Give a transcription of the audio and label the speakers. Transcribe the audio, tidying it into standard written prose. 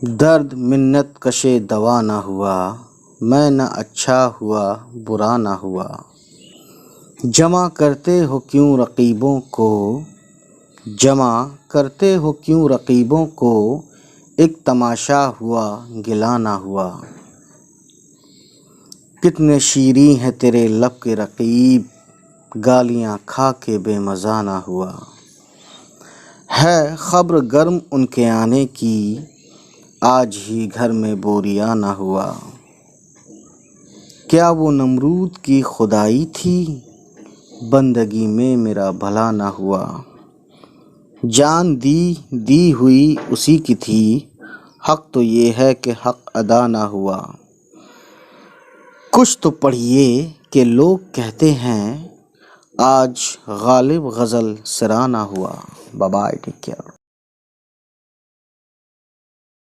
Speaker 1: درد منت کشے دوا نہ ہوا، میں نہ اچھا ہوا برا نہ ہوا۔ جمع کرتے ہو کیوں رقیبوں کو، جمع کرتے ہو کیوں رقیبوں کو، ایک تماشا ہوا گلا نہ ہوا۔ کتنے شیریں ہیں تیرے لب کے رقیب، گالیاں کھا کے بے مزہ نہ ہوا۔ ہے خبر گرم ان کے آنے کی، آج ہی گھر میں بوریا نہ ہوا۔ کیا وہ نمرود کی خدائی تھی، بندگی میں میرا بھلا نہ ہوا۔ جان دی ہوئی اسی کی تھی، حق تو یہ ہے کہ حق ادا نہ ہوا۔ کچھ تو پڑھیے کہ لوگ کہتے ہیں، آج غالب غزل سرا نہ ہوا۔ Bye bye, take care.